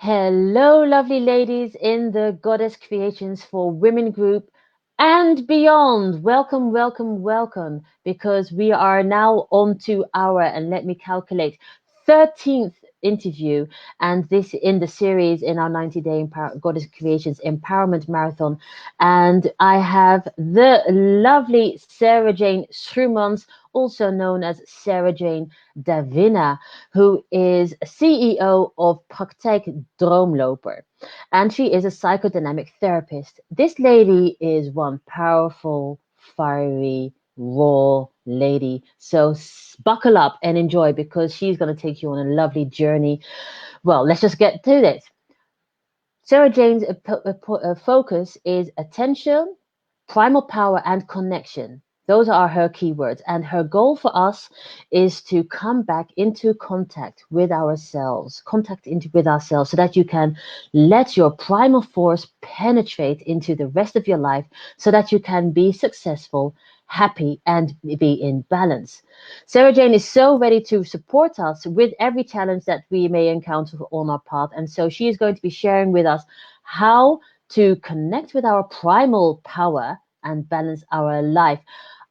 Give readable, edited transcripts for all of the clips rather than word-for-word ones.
Hello, lovely ladies in the Goddess Creations for Women group and beyond. Welcome, welcome, welcome, because we are now on to our, and let me calculate, 13th interview, and this in the series in our 90-day Goddess Creations Empowerment Marathon. And I have the lovely Sarajayne Schuurmans, also known as Sarajayne Davina, who is CEO of Praktijk Droomloper. And she is a psychodynamic therapist. This lady is one powerful, fiery, raw lady. So buckle up and enjoy because she's going to take you on a lovely journey. Well, let's just get to this. Sarajayne's focus is attention, primal power, and connection. Those are her keywords. And her goal for us is to come back into contact with ourselves, so that you can let your primal force penetrate into the rest of your life so that you can be successful, happy, and be in balance. Sarajayne is so ready to support us with every challenge that we may encounter on our path. And so she is going to be sharing with us how to connect with our primal power and balance our life.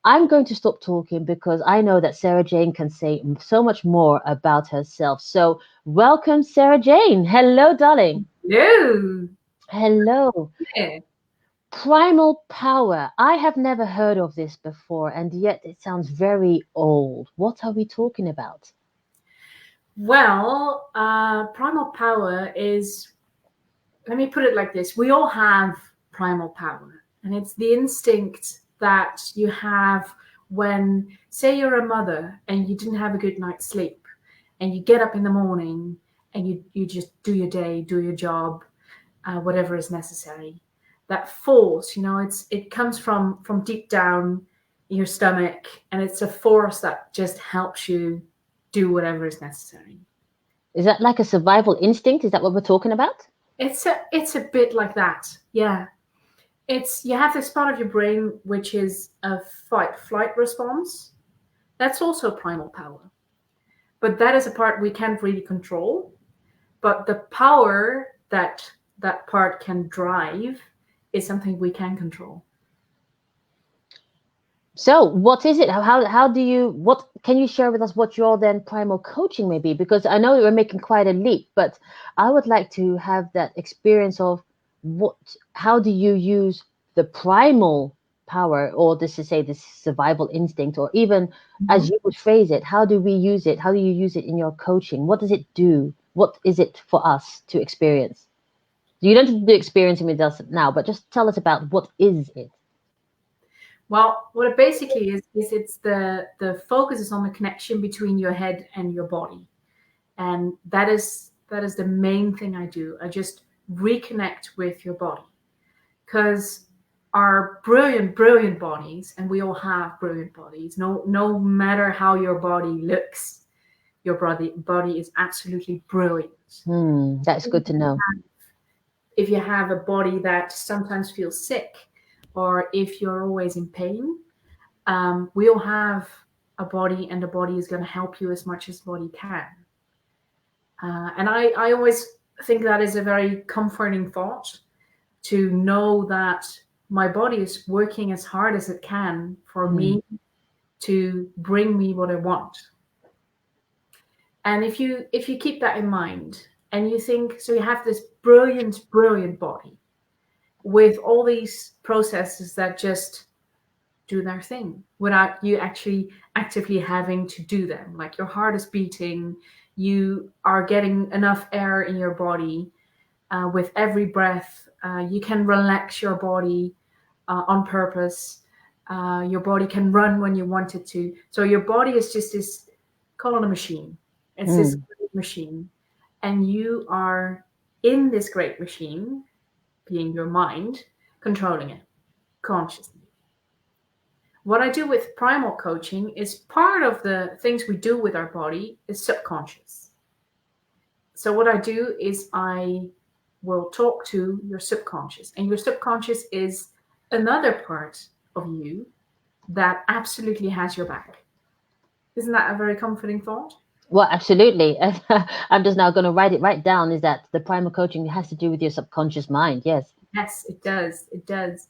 I'm going to stop talking because I know that Sarajayne can say so much more about herself. So welcome, Sarajayne. Hello, darling. Hello. Hello. Yeah. Primal power. I have never heard of this before, and yet it sounds very old. What are we talking about? Well, primal power is, let me put it like this. We all have primal power, and it's the instinct that you have when, say, you're a mother and you didn't have a good night's sleep, and you get up in the morning and you just do your day, do your job, whatever is necessary. That force, it comes from deep down in your stomach, and it's a force that just helps you do whatever is necessary. Is that like a survival instinct? Is that what we're talking about? It's a bit like that, yeah. You have this part of your brain which is a fight flight response. That's also primal power, but that is a part we can't really control. But the power that part can drive is something we can control. So what is it? What can you share with us what your then primal coaching may be? Because I know we're making quite a leap, but I would like to have that experience of how do you use the primal power, or this to say the survival instinct, or even as you would phrase it, how do we use it? How do you use it in your coaching? What does it do? What is it for us to experience? You don't have to be experiencing with us now, but just tell us about what is it? Well, what it basically is it's the focus is on the connection between your head and your body. And that is the main thing I do. I just reconnect with your body. Because our brilliant bodies, and we all have brilliant bodies, no matter how your body looks, your body is absolutely brilliant. That's good to know. If you have a body that sometimes feels sick, or if you're always in pain, we all have a body, and the body is going to help you as much as the body can. And I always think that is a very comforting thought, to know that my body is working as hard as it can for me to bring me what I want. And if you keep that in mind, and you think, so you have this brilliant body with all these processes that just do their thing without you actually actively having to do them. Like your heart is beating, you are getting enough air in your body. With every breath, you can relax your body on purpose. Your body can run when you want it to. So your body is just this, call it a machine. It's this great machine. And you are in this great machine, being your mind, controlling it consciously. What I do with primal coaching is part of the things we do with our body is subconscious. So what I do is I will talk to your subconscious, and your subconscious is another part of you that absolutely has your back. Isn't that a very comforting thought? Well, absolutely. I'm just now going to write it right down, is that the primal coaching has to do with your subconscious mind. Yes. Yes, it does. It does.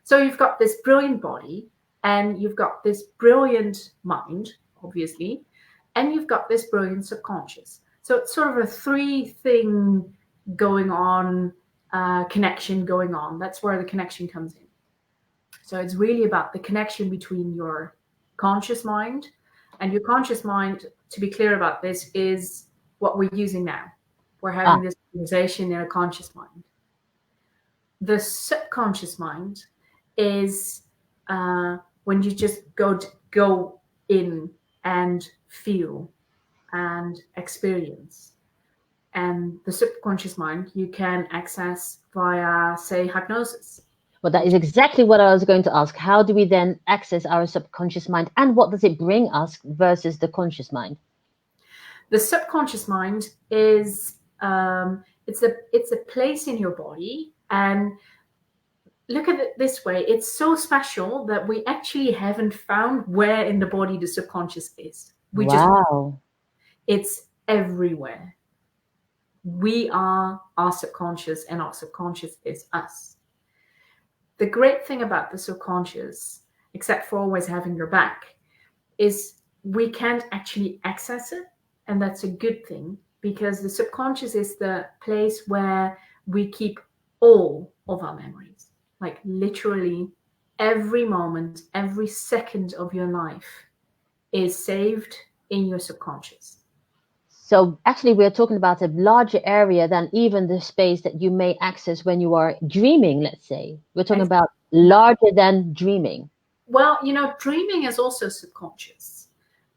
So you've got this brilliant body, and you've got this brilliant mind, obviously, and you've got this brilliant subconscious. So it's sort of a three-thing going on, connection going on. That's where the connection comes in. So it's really about the connection between your conscious mind, and your conscious mind, to be clear about this, is what we're using now. We're Ah, having this conversation in a conscious mind. The subconscious mind is when you just go in and feel and experience. And the subconscious mind you can access via, say, hypnosis. well, that is exactly what I was going to ask. How do we then access our subconscious mind, and what does it bring us versus the conscious mind? The subconscious mind is it's a place in your body, and look at it this way: it's so special that we actually haven't found where in the body the subconscious is. Wow. It's everywhere. We are our subconscious, and our subconscious is us. The great thing about the subconscious, except for always having your back, is we can't actually access it. And that's a good thing, because the subconscious is the place where we keep all of our memories. Like literally every moment, every second of your life is saved in your subconscious. So actually, we're talking about a larger area than even the space that you may access when you are dreaming, let's say. We're talking about larger than dreaming. Well, dreaming is also subconscious.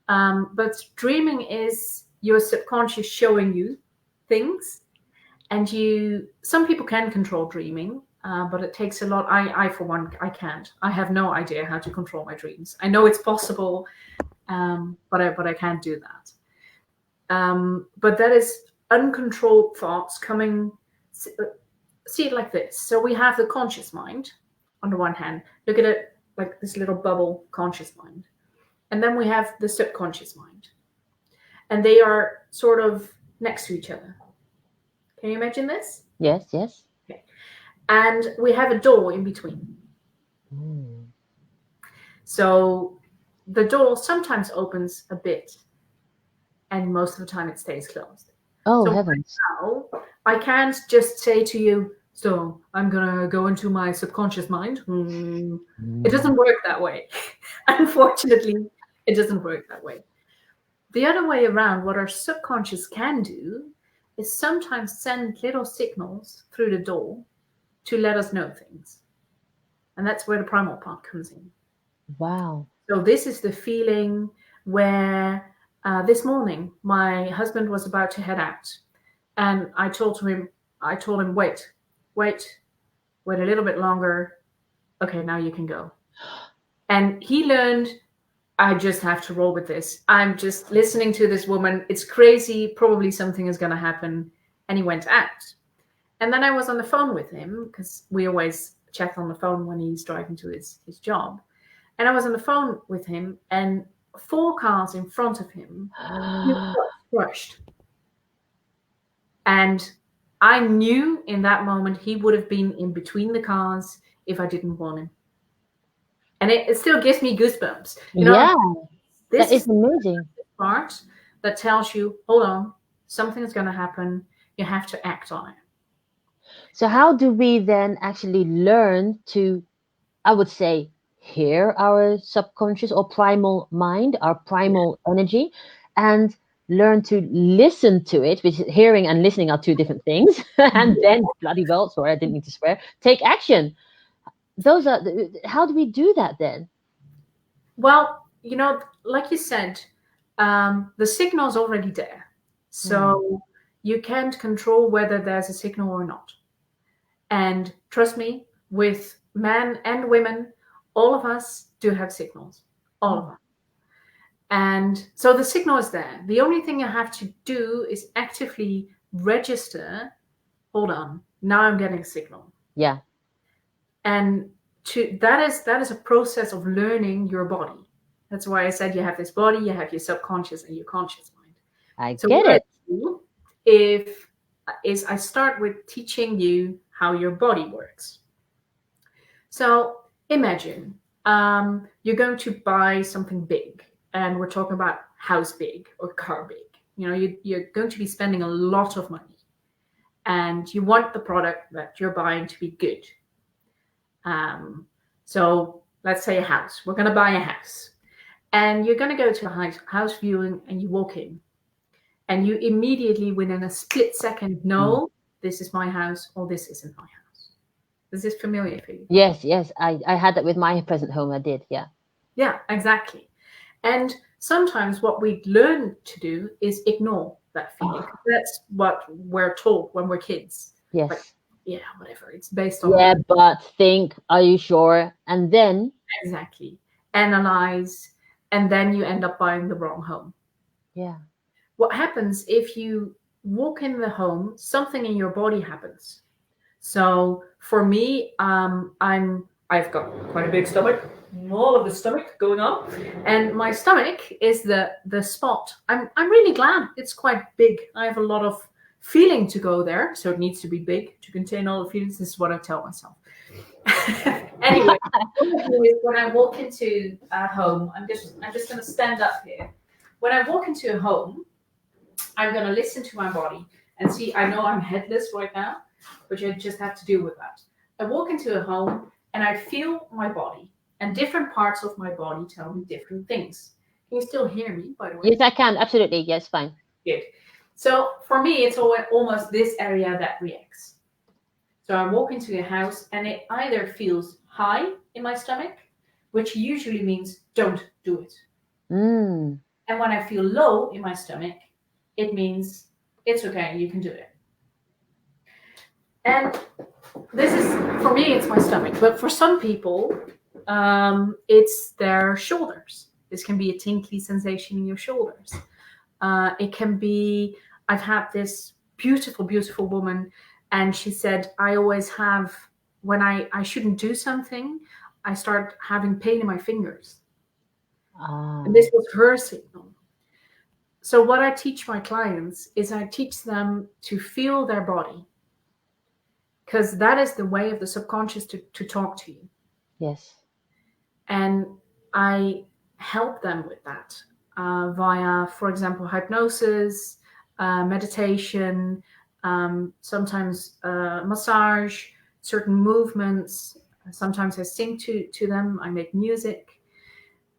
But dreaming is your subconscious showing you things. And some people can control dreaming, but it takes a lot. I for one, I can't. I have no idea how to control my dreams. I know it's possible, but I can't do that. But that is uncontrolled thoughts coming. See it like this. So we have the conscious mind on the one hand. Look at it like this little bubble, conscious mind. And then we have the subconscious mind. And they are sort of next to each other. Can you imagine this? Yes, yes. Okay. And we have a door in between. Mm. So the door sometimes opens a bit, and most of the time it stays closed. Oh, so heavens. Right now, I can't just say to you, so I'm going to go into my subconscious mind. It doesn't work that way. Unfortunately, it doesn't work that way. The other way around, what our subconscious can do is sometimes send little signals through the door to let us know things. And that's where the primal part comes in. Wow. So this is the feeling where this morning my husband was about to head out, and I told him, wait a little bit longer. Okay, now you can go. And he learned, I just have to roll with this. I'm just listening to this woman. It's crazy. Probably something is going to happen. And he went out. And then I was on the phone with him, because we always chat on the phone when he's driving to his job. And I was on the phone with him, and 4 cars in front of him, he was crushed. And I knew in that moment he would have been in between the cars if I didn't warn him. And it still gives me goosebumps. That is amazing. Part that tells you, hold on, something's going to happen. You have to act on it. So how do we then actually learn to, I would say, hear our subconscious or primal mind, our primal energy, and learn to listen to it, which hearing and listening are 2 different things, and then, bloody well, sorry, I didn't mean to swear, take action. Those are, how do we do that then? Well, like you said, the signal's already there. So you can't control whether there's a signal or not. And trust me, with men and women, all of us do have signals. All of us. And so the signal is there. The only thing you have to do is actively register, hold on, now I'm getting a signal. Yeah. And that is a process of learning your body. That's why I said you have this body, you have your subconscious and your conscious mind. I So get what it. I do is I start with teaching you how your body works. So imagine you're going to buy something big, and we're talking about house big or car big. You know, you're going to be spending a lot of money, and you want the product that you're buying to be good. So let's say a house. We're going to buy a house, and you're going to go to a house viewing, and you walk in, and you immediately, within a split second, know this is my house or this isn't my house. Is this familiar for you? Yes. I had that with my present home. I did, yeah. Yeah, exactly. And sometimes what we learn to do is ignore that feeling. That's what we're taught when we're kids. Yes. Like, yeah, whatever. It's based on Yeah, but think, are you sure? And then exactly analyze, and then you end up buying the wrong home. yeah. What happens if you walk in the home, something in your body happens. So for me, I've got quite a big stomach, all of the stomach going on, and my stomach is the spot. I'm really glad it's quite big. I have a lot of feeling to go there, so it needs to be big to contain all the feelings. This is what I tell myself. Anyway, when I walk into a home, I'm just going to stand up here. When I walk into a home, I'm going to listen to my body and see. I know I'm headless right now, but you just have to deal with that. I walk into a home and I feel my body, and different parts of my body tell me different things. Can you still hear me, by the way? Yes, I can. Absolutely. Yes, fine. Good. So for me, it's almost this area that reacts. So I walk into a house and it either feels high in my stomach, which usually means don't do it. Mm. And when I feel low in my stomach, it means it's okay, you can do it. And this is, for me, it's my stomach. But for some people, it's their shoulders. This can be a tingly sensation in your shoulders. It can be, I've had this beautiful, beautiful woman, and she said, I always have, when I shouldn't do something, I start having pain in my fingers. And this was her signal. So what I teach my clients is I teach them to feel their body, because that is the way of the subconscious to talk to you. Yes. And I help them with that via, for example, hypnosis, meditation, sometimes massage, certain movements. Sometimes I sing to them, I make music.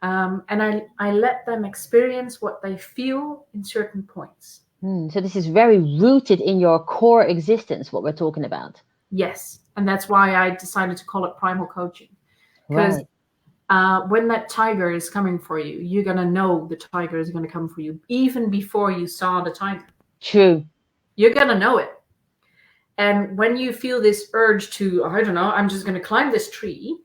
And I let them experience what they feel in certain points. So this is very rooted in your core existence, what we're talking about. Yes. And that's why I decided to call it primal coaching. Because when that tiger is coming for you, you're going to know the tiger is going to come for you even before you saw the tiger. True. You're going to know it. And when you feel this urge to, I don't know, I'm just going to climb this tree,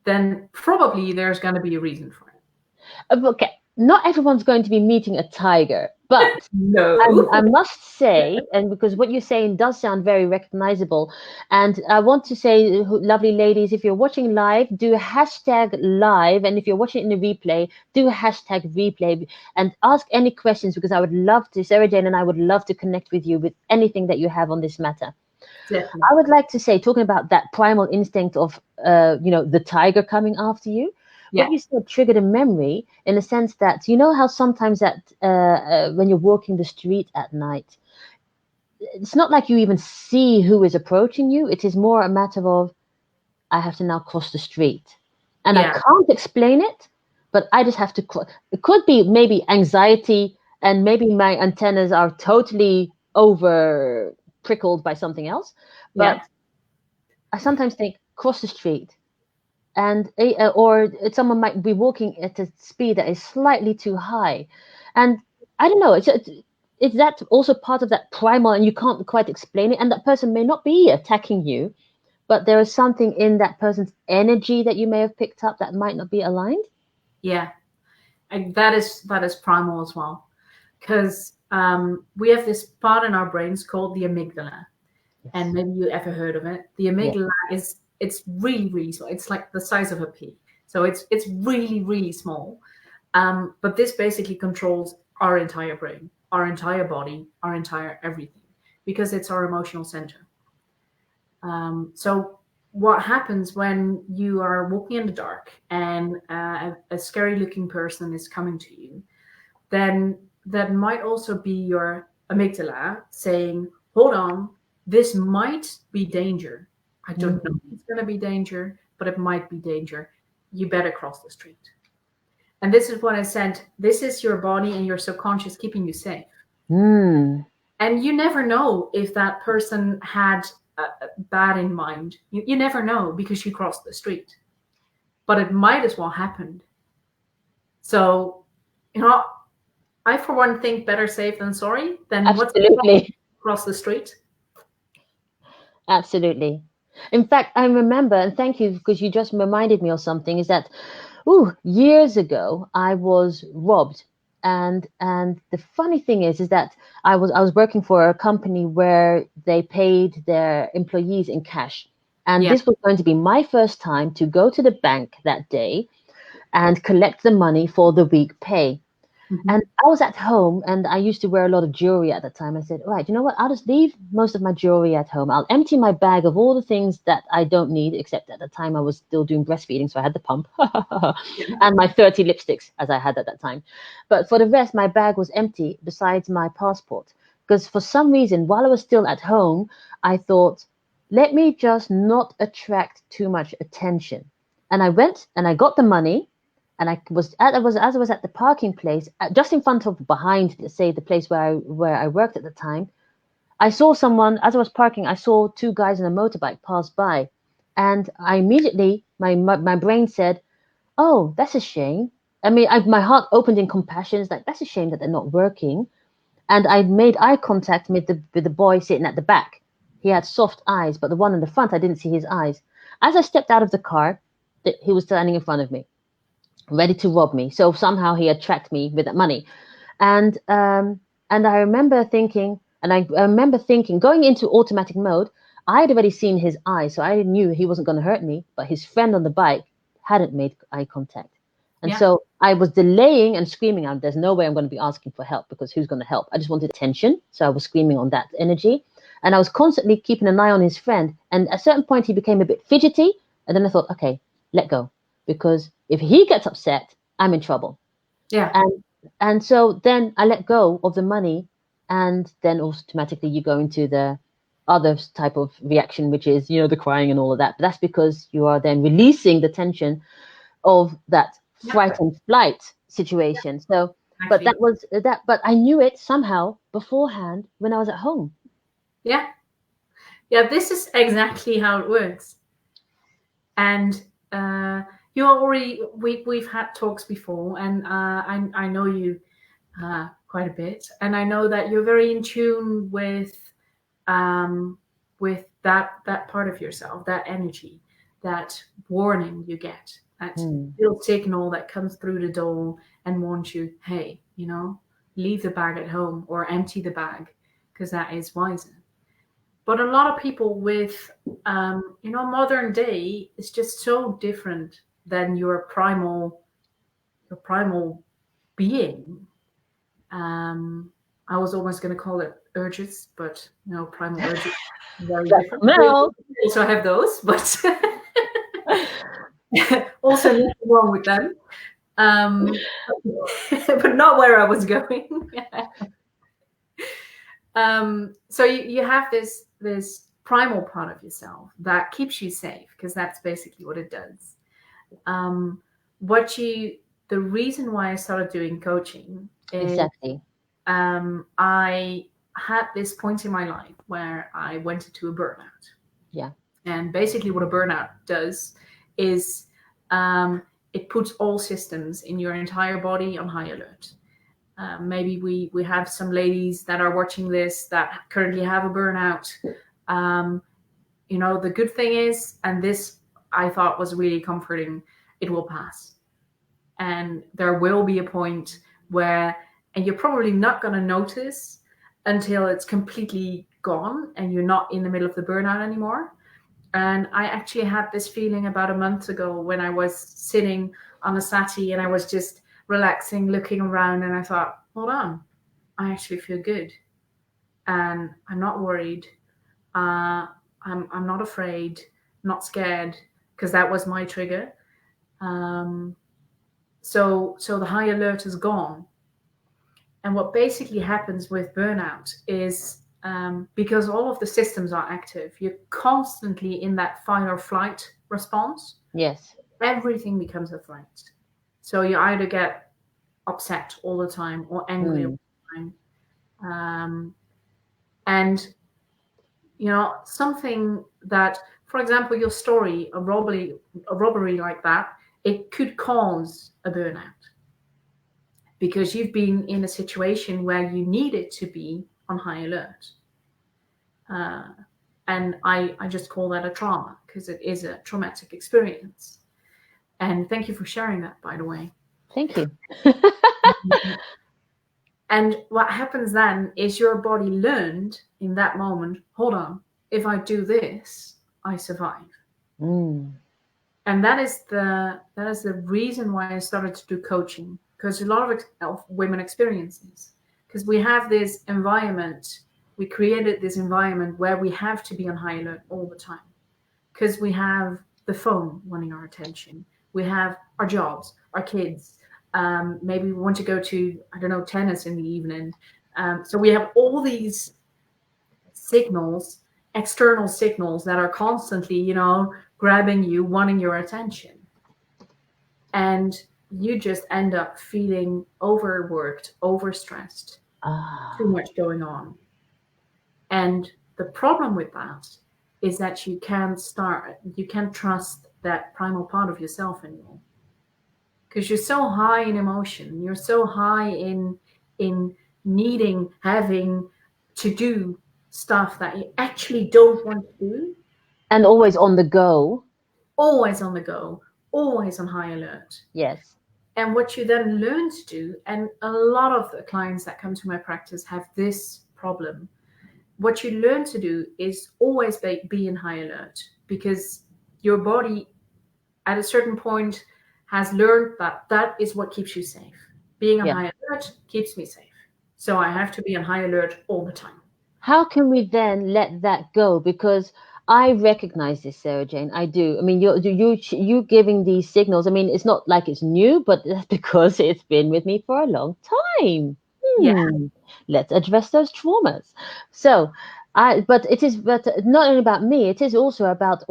then probably there's going to be a reason for it. Okay. Not everyone's going to be meeting a tiger, but no. I must say, and because what you're saying does sound very recognizable, and I want to say, lovely ladies, if you're watching live, do hashtag live, and if you're watching in the replay, do hashtag replay, and ask any questions, because I would love to, Sarajayne and I would love to connect with you with anything that you have on this matter. Definitely. I would like to say, talking about that primal instinct of, the tiger coming after you, what you said triggered a memory in the sense that, you know how sometimes that when you're walking the street at night, it's not like you even see who is approaching you. It is more a matter of, I have to now cross the street. And I can't explain it, but I just have to cross. It could be maybe anxiety, and maybe my antennas are totally over prickled by something else. But I sometimes think, cross the street. And or someone might be walking at a speed that is slightly too high, and I don't know. Is that also part of that primal, and you can't quite explain it? And that person may not be attacking you, but there is something in that person's energy that you may have picked up that might not be aligned. Yeah, and that is primal as well, because we have this part in our brains called the amygdala, and maybe you ever heard of it. The amygdala is. It's really, really small. It's like the size of a pea. So it's really, really small. But this basically controls our entire brain, our entire body, our entire everything, because it's our emotional center. So what happens when you are walking in the dark and a scary looking person is coming to you, then that might also be your amygdala saying, hold on, this might be danger. I don't know if it's going to be danger, but it might be danger. You better cross the street. And this is what I said. This is your body and your subconscious keeping you safe. And you never know if that person had bad in mind. You never know because you crossed the street. But it might as well happen. So, I for one think better safe than sorry. Then Absolutely. Cross the street. Absolutely. In fact, I remember, and thank you because you just reminded me of something, is that years ago I was robbed. And the funny thing is that I was working for a company where they paid their employees in cash. And this was going to be my first time to go to the bank that day and collect the money for the week pay. And I was at home and I used to wear a lot of jewelry at the time. I said, all right, you know what? I'll just leave most of my jewelry at home. I'll empty my bag of all the things that I don't need, except at the time I was still doing breastfeeding. So I had the pump and my 30 lipsticks as I had at that time. But for the rest, my bag was empty besides my passport. Because for some reason, while I was still at home, I thought, let me just not attract too much attention. And I went and I got the money. And as I was at the parking place, just in front of behind, say, the place where I worked at the time, I saw someone, as I was parking, I saw two guys on a motorbike pass by. And I immediately, my brain said, oh, that's a shame. I mean, my heart opened in compassion. It's like, that's a shame that they're not working. And I made eye contact with the boy sitting at the back. He had soft eyes, but the one in the front, I didn't see his eyes. As I stepped out of the car, he was standing in front of me, ready to rob me. So somehow he had tracked me with that money. And I remember thinking, going into automatic mode, I had already seen his eyes, so I knew he wasn't going to hurt me, but his friend on the bike hadn't made eye contact. And so I was delaying and screaming out, there's no way I'm going to be asking for help, because who's going to help? I just wanted attention. So I was screaming on that energy. And I was constantly keeping an eye on his friend. And at a certain point, he became a bit fidgety. And then I thought, okay, let go. Because if he gets upset, I'm in trouble. Yeah. And so then I let go of the money, and then automatically you go into the other type of reaction, which is, the crying and all of that. But that's because you are then releasing the tension of that frightened flight situation. So, but that was that. But I knew it somehow beforehand when I was at home. Yeah. This is exactly how it works. And you already, we've had talks before, and I know you quite a bit, and I know that you're very in tune with that part of yourself, that energy, that warning you get, that little signal that comes through the door and warns you, hey, leave the bag at home or empty the bag, because that is wiser. But a lot of people with, modern day is just so different than your primal being. I was almost going to call it urges, but primal urges very different. No. So I have those, but also nothing wrong with them. But not where I was going. So you have this primal part of yourself that keeps you safe, because that's basically what it does. The reason why I started doing coaching is exactly. I had this point in my life where I went into a burnout. Yeah. And basically what a burnout does is it puts all systems in your entire body on high alert. Maybe we have some ladies that are watching this that currently have a burnout. The good thing is, and this I thought was really comforting, it will pass. And there will be a point where, and you're probably not going to notice until it's completely gone and you're not in the middle of the burnout anymore. And I actually had this feeling about a month ago when I was sitting on a settee and I was just relaxing, looking around, and I thought, hold on, I actually feel good, and I'm not worried. I'm not afraid, not scared, because that was my trigger. So the high alert is gone. And what basically happens with burnout is because all of the systems are active, you're constantly in that fight or flight response. Yes. Everything becomes a threat. So you either get upset all the time or angry all the time. And, something that, for example, your story, a robbery like that, it could cause a burnout because you've been in a situation where you needed to be on high alert. And I just call that a trauma because it is a traumatic experience. And thank you for sharing that, by the way. Thank you. And what happens then is your body learned in that moment, hold on, if I do this, I survive. And that is the reason why I started to do coaching, because a lot of women experience this. Because we have this environment, we created this environment where we have to be on high alert all the time. Because we have the phone wanting our attention. We have our jobs, our kids. Maybe we want to go to, I don't know, tennis in the evening. So we have all these signals, external signals that are constantly, grabbing you, wanting your attention. And you just end up feeling overworked, overstressed, too much going on. And the problem with that is that you can't trust that primal part of yourself anymore. Because you're so high in emotion, you're so high in needing, having to do stuff that you actually don't want to do. And always on the go. Always on the go, always on high alert. Yes. And what you then learn to do, and a lot of the clients that come to my practice have this problem, what you learn to do is always be in high alert, because your body at a certain point has learned that is what keeps you safe. Being on high alert keeps me safe. So I have to be on high alert all the time. How can we then let that go? Because I recognize this, Sarajayne. I do. I mean, you giving these signals. I mean, it's not like it's new, but that's because it's been with me for a long time. Yeah. Let's address those traumas. So, but not only about me. It is also about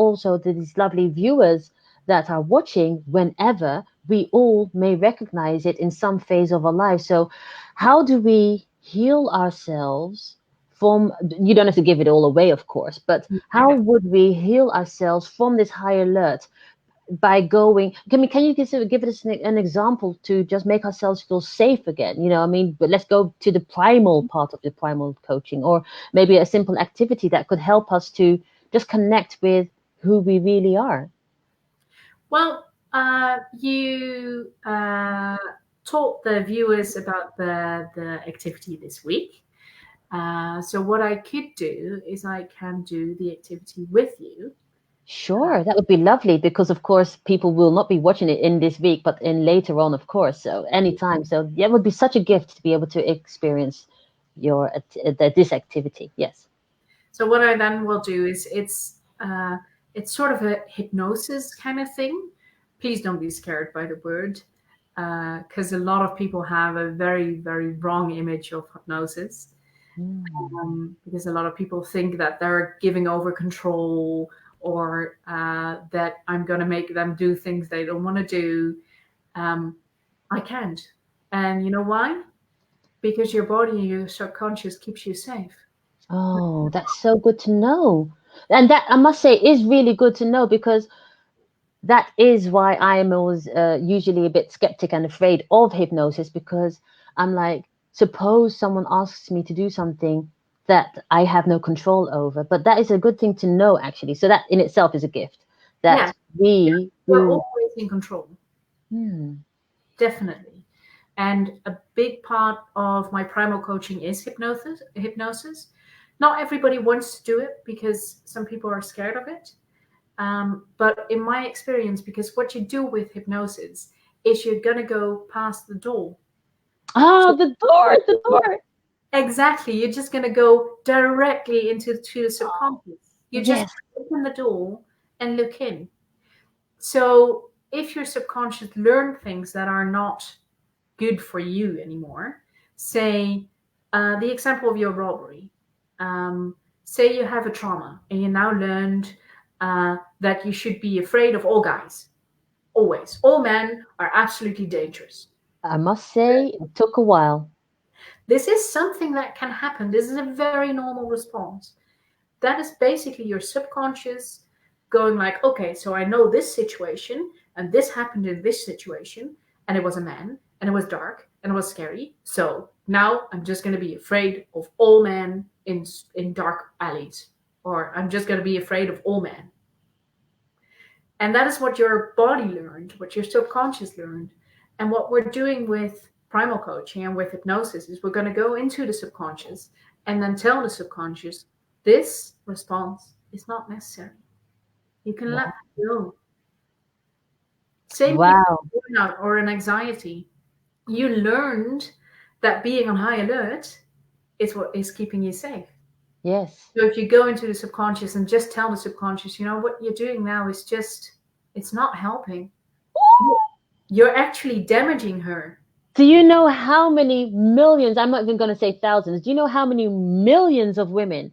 these lovely viewers that are watching. Whenever we all may recognize it in some phase of our life. So, how do we heal ourselves? You don't have to give it all away, of course, but how would we heal ourselves from this high alert by going? Can you give us an example to just make ourselves feel safe again? But let's go to the primal part of the primal coaching, or maybe a simple activity that could help us to just connect with who we really are. Well, you taught the viewers about the activity this week. So what I could do is I can do the activity with you. Sure, that would be lovely, because of course people will not be watching it in this week, but in later on, of course. So anytime. So yeah, it would be such a gift to be able to experience this activity. Yes. So what I then will do is it's sort of a hypnosis kind of thing. Please don't be scared by the word, because a lot of people have a very, very wrong image of hypnosis. Because a lot of people think that they're giving over control, or that I'm going to make them do things they don't want to do. I can't. And you know why? Because your body and your subconscious keeps you safe. Oh, that's so good to know. And that, I must say, is really good to know, because that is why I am always usually a bit skeptic and afraid of hypnosis, because I'm like, suppose someone asks me to do something that I have no control over. But that is a good thing to know, actually. So that in itself is a gift, that we're always in control. Definitely. And a big part of my primal coaching is hypnosis. Not everybody wants to do it because some people are scared of it. But in my experience, because what you do with hypnosis is you're going to go past the door. Oh, the door, the door. Exactly. You're just going to go directly into the subconscious. You just Yes. open the door and look in. So if your subconscious learn things that are not good for you anymore, say the example of your robbery, say you have a trauma and you now learned that you should be afraid of all guys. Always. All men are absolutely dangerous. I must say, it took a while. This is something that can happen. This is a very normal response. That is basically your subconscious going like, okay, so I know this situation and this happened in this situation and it was a man and it was dark and it was scary. So now I'm just going to be afraid of all men in dark alleys, or I'm just going to be afraid of all men. And that is what your body learned, what your subconscious learned. And what we're doing with primal coaching and with hypnosis is we're going to go into the subconscious and then tell the subconscious, this response is not necessary. You can let that go. Same thing with burnout or an anxiety. You learned that being on high alert is what is keeping you safe. Yes. So if you go into the subconscious and just tell the subconscious, you know, what you're doing now is just, it's not helping. You're actually damaging her. Do you know how many millions, I'm not even going to say thousands, do you know how many millions of women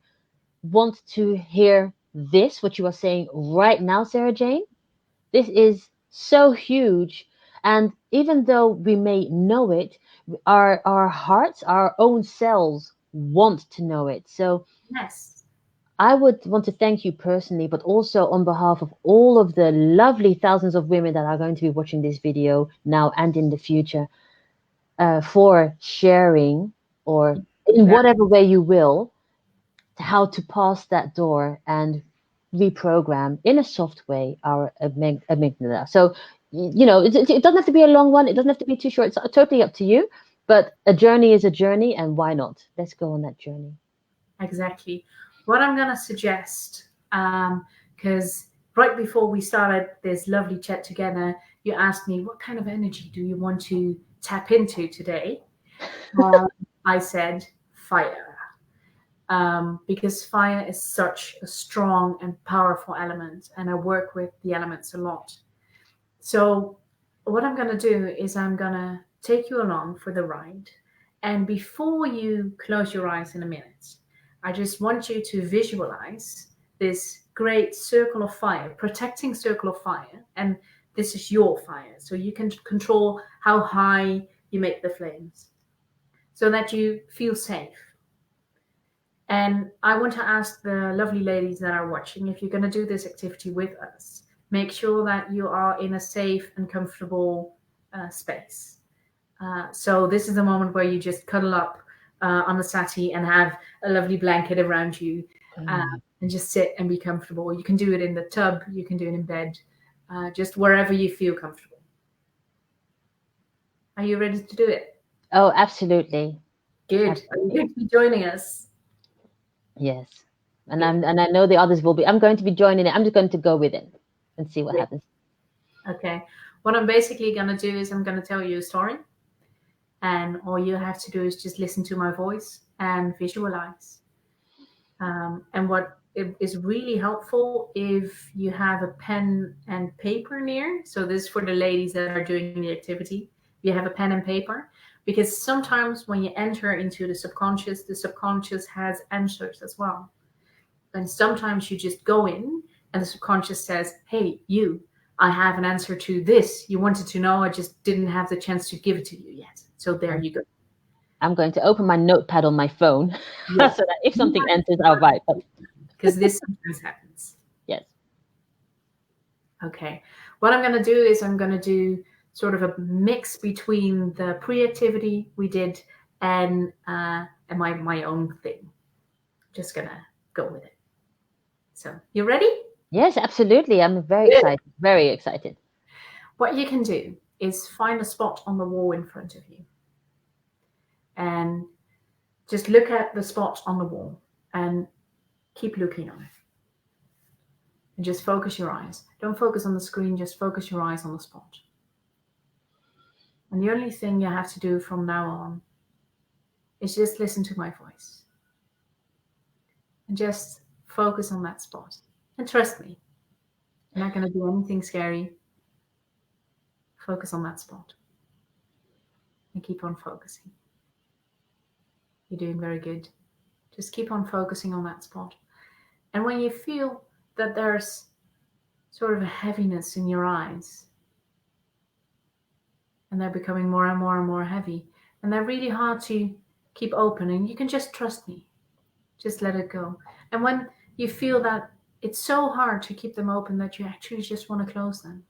want to hear this, what you are saying right now, Sarajayne? This is so huge. And even though we may know it, our hearts, our own selves want to know it. So Yes. I would want to thank you personally, but also on behalf of all of the lovely thousands of women that are going to be watching this video now and in the future, for sharing, or in whatever way you will, how to pass that door and reprogram in a soft way our amygdala. So, you know, it doesn't have to be a long one. It doesn't have to be too short. It's totally up to you. But a journey is a journey, and why not? Let's go on that journey. Exactly. What I'm going to suggest, because right before we started this lovely chat together, you asked me, what kind of energy do you want to tap into today? I said, fire. Because fire is such a strong and powerful element, and I work with the elements a lot. So what I'm going to do is I'm going to take you along for the ride. And before you close your eyes in a minute, I just want you to visualize this great circle of fire, protecting circle of fire. And this is your fire. So you can control how high you make the flames so that you feel safe. And I want to ask the lovely ladies that are watching, if you're going to do this activity with us, make sure that you are in a safe and comfortable space. So this is the moment where you just cuddle up on the settee and have a lovely blanket around you, and just sit and be comfortable. You can do it in the tub, you can do it in bed, just wherever you feel comfortable. Are you ready to do it? Oh, absolutely. Good. Absolutely. Are you going to be joining us? Yes. And I know the others will be. I'm going to be joining it. I'm just going to go with it and see what happens. Okay. What I'm basically going to do is I'm going to tell you a story. And all you have to do is just listen to my voice and visualize. And what is really helpful if you have a pen and paper near. So this is for the ladies that are doing the activity. You have a pen and paper, because sometimes when you enter into the subconscious has answers as well. And sometimes you just go in and the subconscious says, hey, I have an answer to this. You wanted to know, I just didn't have the chance to give it to you yet. So there you go. I'm going to open my notepad on my phone so that if something enters, I'll write. Because this sometimes happens. Yes. Okay. What I'm going to do is I'm going to do sort of a mix between the pre-activity we did and my own thing. Just going to go with it. So you ready? Yes, absolutely. I'm very excited. Very excited. What you can do is find a spot on the wall in front of you. And just look at the spot on the wall and keep looking on it. And just focus your eyes. Don't focus on the screen, just focus your eyes on the spot. And the only thing you have to do from now on is just listen to my voice. And just focus on that spot. And trust me, you're not going to do anything scary. Focus on that spot. And keep on focusing. You're doing very good. Just keep on focusing on that spot. And when you feel that there's sort of a heaviness in your eyes, and they're becoming more and more and more heavy, and they're really hard to keep open, and you can just trust me. Just let it go. And when you feel that it's so hard to keep them open that you actually just want to close them,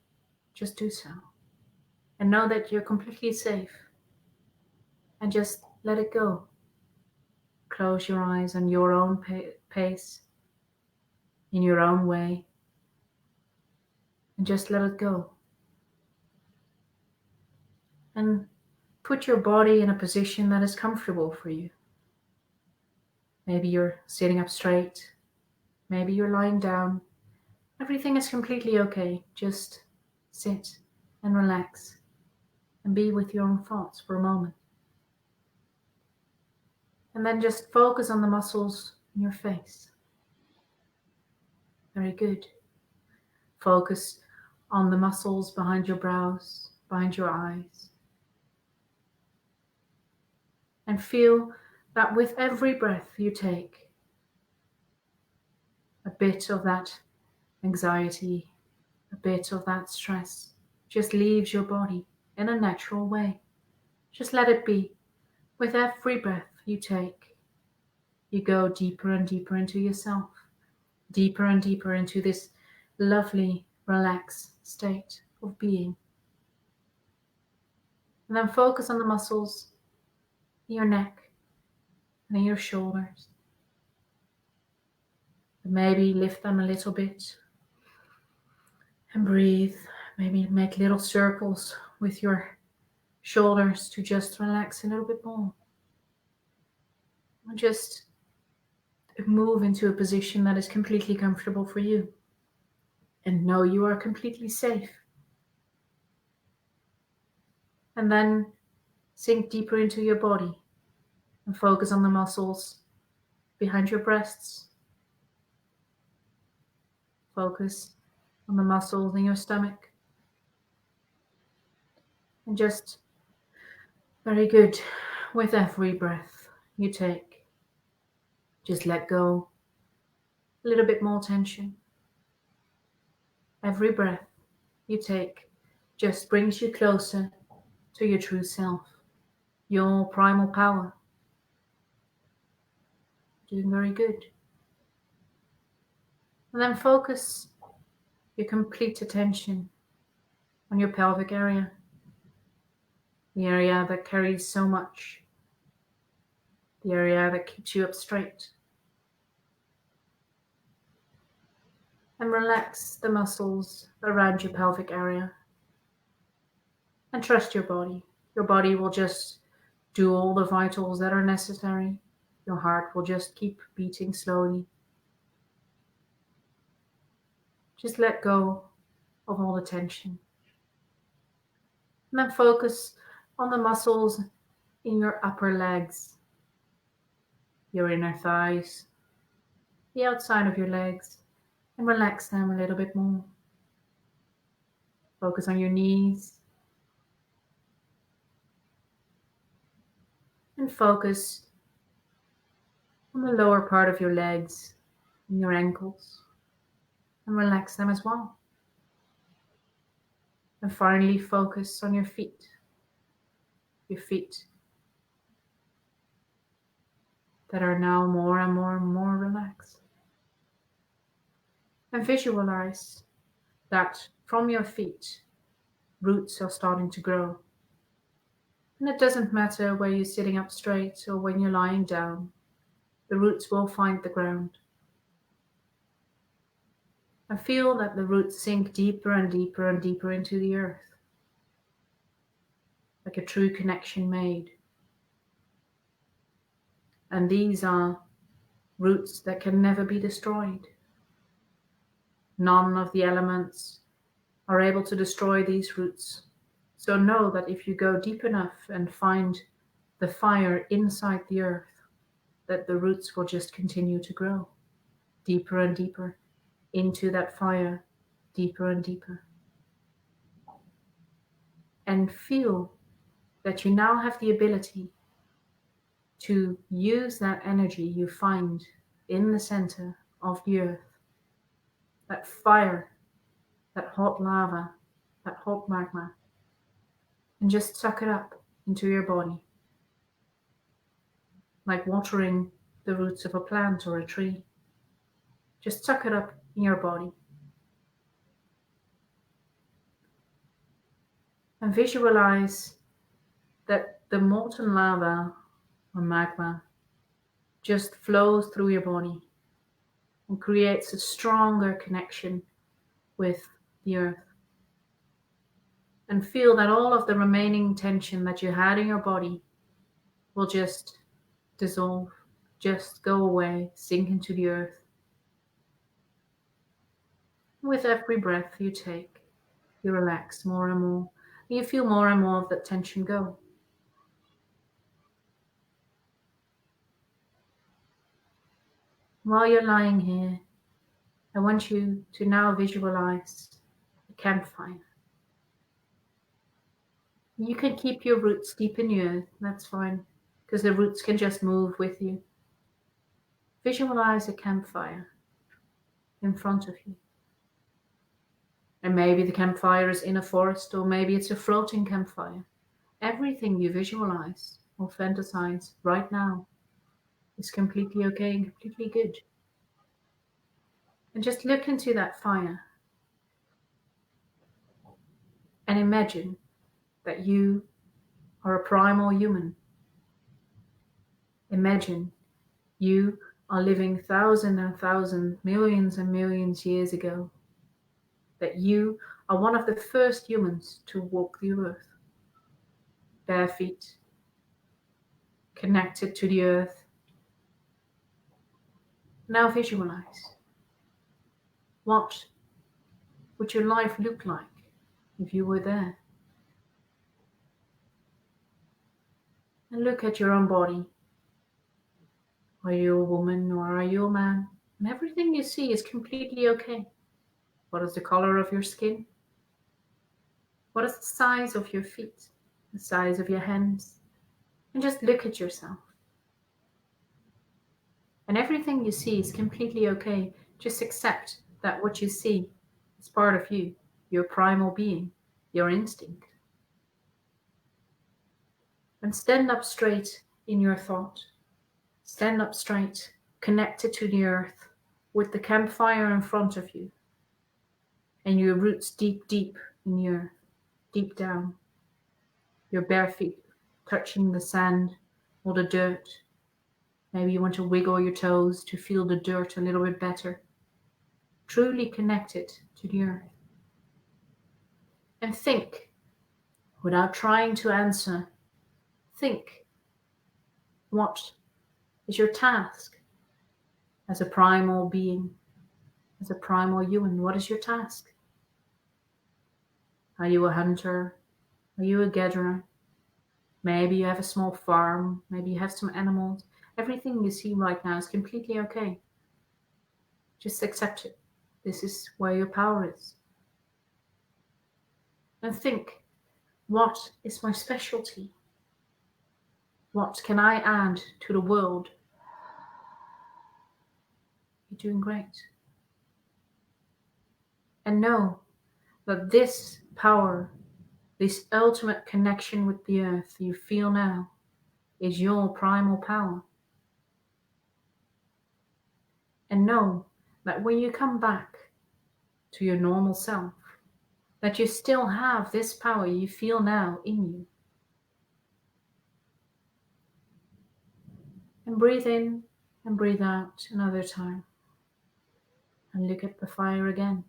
just do so. And know that you're completely safe. And just let it go. Close your eyes on your own pace, in your own way, and just let it go. And put your body in a position that is comfortable for you. Maybe you're sitting up straight. Maybe you're lying down. Everything is completely okay. Just sit and relax and be with your own thoughts for a moment. And then just focus on the muscles in your face. Very good. Focus on the muscles behind your brows, behind your eyes. And feel that with every breath you take, a bit of that anxiety, a bit of that stress just leaves your body in a natural way. Just let it be. With every breath you take, you go deeper and deeper into yourself, deeper and deeper into this lovely, relaxed state of being. And then focus on the muscles in your neck and in your shoulders. And maybe lift them a little bit and breathe. Maybe make little circles with your shoulders to just relax a little bit more. And just move into a position that is completely comfortable for you. And know you are completely safe. And then sink deeper into your body and focus on the muscles behind your breasts. Focus on the muscles in your stomach. And just very good. With every breath you take, just let go. A little bit more tension. Every breath you take just brings you closer to your true self, your primal power. Doing very good. And then focus your complete attention on your pelvic area, the area that carries so much, the area that keeps you up straight. And relax the muscles around your pelvic area. And trust your body. Your body will just do all the vitals that are necessary. Your heart will just keep beating slowly. Just let go of all the tension. And then focus on the muscles in your upper legs, your inner thighs, the outside of your legs, and relax them a little bit more. Focus on your knees. And focus on the lower part of your legs and your ankles. And relax them as well. And finally focus on your feet. Your feet that are now more and more and more relaxed. And visualize that from your feet, roots are starting to grow. And it doesn't matter where you're sitting up straight or when you're lying down, the roots will find the ground. And feel that the roots sink deeper and deeper and deeper into the earth, like a true connection made. And these are roots that can never be destroyed. None of the elements are able to destroy these roots. So know that if you go deep enough and find the fire inside the earth, that the roots will just continue to grow deeper and deeper into that fire, deeper and deeper. And feel that you now have the ability to use that energy you find in the center of the earth, that fire, that hot lava, that hot magma, and just suck it up into your body, like watering the roots of a plant or a tree. Just suck it up in your body. And visualize that the molten lava or magma just flows through your body and creates a stronger connection with the earth. And feel that all of the remaining tension that you had in your body will just dissolve, just go away, sink into the earth. With every breath you take, you relax more and more. You feel more and more of that tension go. While you're lying here, I want you to now visualize a campfire. You can keep your roots deep in the earth, that's fine, because the roots can just move with you. Visualize a campfire in front of you. And maybe the campfire is in a forest, or maybe it's a floating campfire. Everything you visualize or fantasize right now is completely okay and completely good. And just look into that fire and imagine that you are a primal human. Imagine you are living thousands and thousands, millions and millions years ago. That you are one of the first humans to walk the earth. Bare feet, connected to the earth. Now visualize. What would your life look like if you were there? And look at your own body. Are you a woman or are you a man? And everything you see is completely okay. What is the color of your skin? What is the size of your feet? The size of your hands? And just look at yourself. And everything you see is completely okay. Just accept that what you see is part of you, your primal being, your instinct. And stand up straight in your thought. Stand up straight, connected to the earth, with the campfire in front of you. And your roots deep, deep in the earth, deep down. Your bare feet touching the sand or the dirt. Maybe you want to wiggle your toes to feel the dirt a little bit better. Truly connected to the earth. And think, without trying to answer, think, what is your task as a primal being, as a primal human? What is your task? Are you a hunter? Are you a gatherer? Maybe you have a small farm. Maybe you have some animals. Everything you see right now is completely okay. Just accept it. This is where your power is. And think, what is my specialty? What can I add to the world? You're doing great. And know that this power, this ultimate connection with the earth you feel now, is your primal power. And know that when you come back to your normal self, that you still have this power you feel now in you. And breathe in and breathe out another time. And look at the fire again.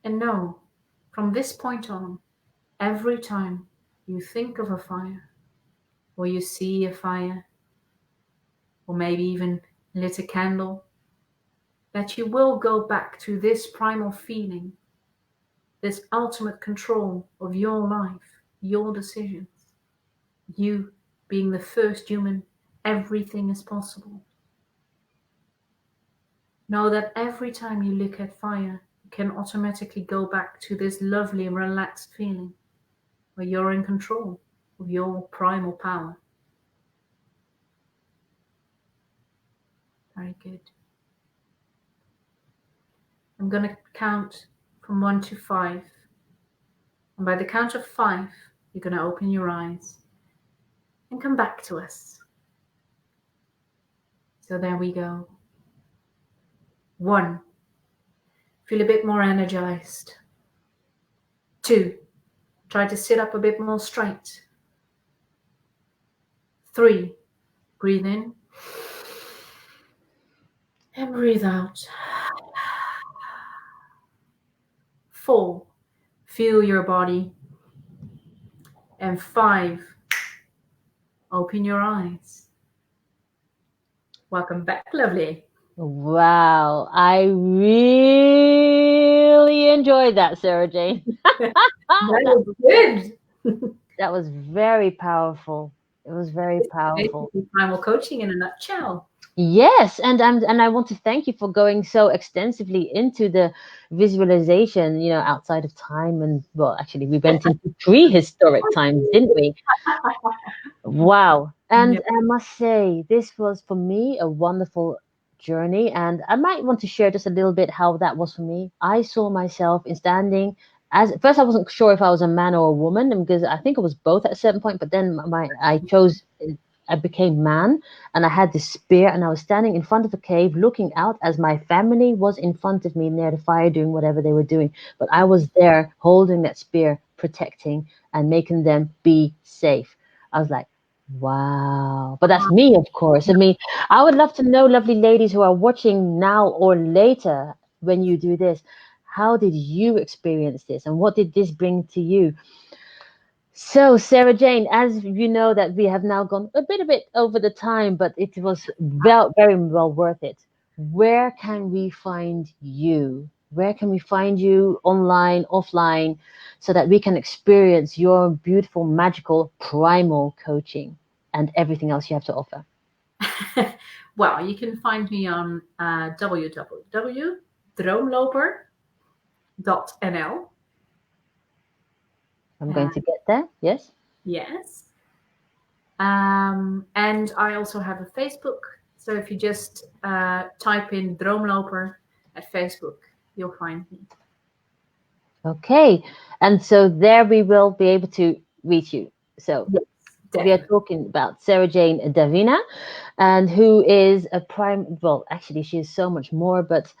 And know, from this point on, every time you think of a fire, or you see a fire, or maybe even lit a candle, that you will go back to this primal feeling this ultimate control of your life, your decisions, you being the first human, everything is possible. Know that every time you look at fire, you can automatically go back to this lovely, relaxed feeling where you're in control of your primal power. Very good. I'm going to count from 1 to 5. And by the count of 5, you're going to open your eyes and come back to us. So there we go. 1, feel a bit more energized. 2, try to sit up a bit more straight. 3, breathe in and breathe out. 4, feel your body. And 5, open your eyes. Welcome back, lovely. Wow, I really enjoyed that, Sarajayne. That was good. That was very powerful. It was very powerful. Primal coaching in a nutshell. Yes, and I want to thank you for going so extensively into the visualization, outside of time, and well, actually we went into prehistoric times, didn't we? Wow. And Yep. I must say, this was for me a wonderful journey, and I might want to share just a little bit how that was for me. I saw myself in standing as first I wasn't sure if I was a man or a woman, and because I think it was both at a certain point, but then I became man, and I had this spear, and I was standing in front of a cave looking out as my family was in front of me near the fire doing whatever they were doing. But I was there holding that spear, protecting and making them be safe. I was like, wow. But that's me, of course. I mean, I would love to know, lovely ladies who are watching now or later when you do this, how did you experience this and what did this bring to you? So, Sarajayne, as you know that we have now gone a bit over the time, but it was very well worth it. Where can we find you? Where can we find you online, offline, so that we can experience your beautiful, magical, primal coaching and everything else you have to offer? Well, you can find me on www.droomloper.nl. I'm going to get there. Yes. Yes. And I also have a Facebook. So if you just type in Droomloper at Facebook, you'll find me. Okay. And so there we will be able to reach you. So Yes, we are talking about Sarajayne Davina, and who is well, actually, she is so much more, but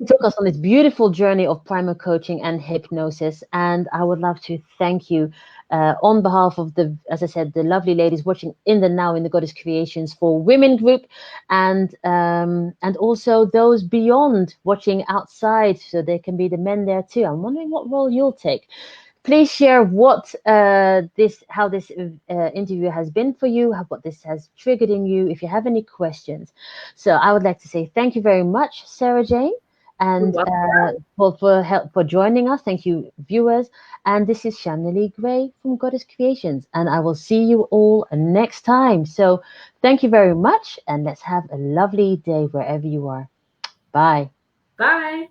took us on this beautiful journey of primal coaching and hypnosis. And I would love to thank you on behalf of as I said, the lovely ladies watching in the Goddess Creations for Women group, and also those beyond watching outside, so there can be the men there too. I'm wondering what role you'll take. Please share what how this interview has been for you, what this has triggered in you, if you have any questions. So I would like to say thank you very much, Sarajayne, and for joining us. Thank you, viewers. And this is Shamna Gray from Goddess Creations, and I will see you all next time. So thank you very much, and let's have a lovely day wherever you are. Bye. Bye.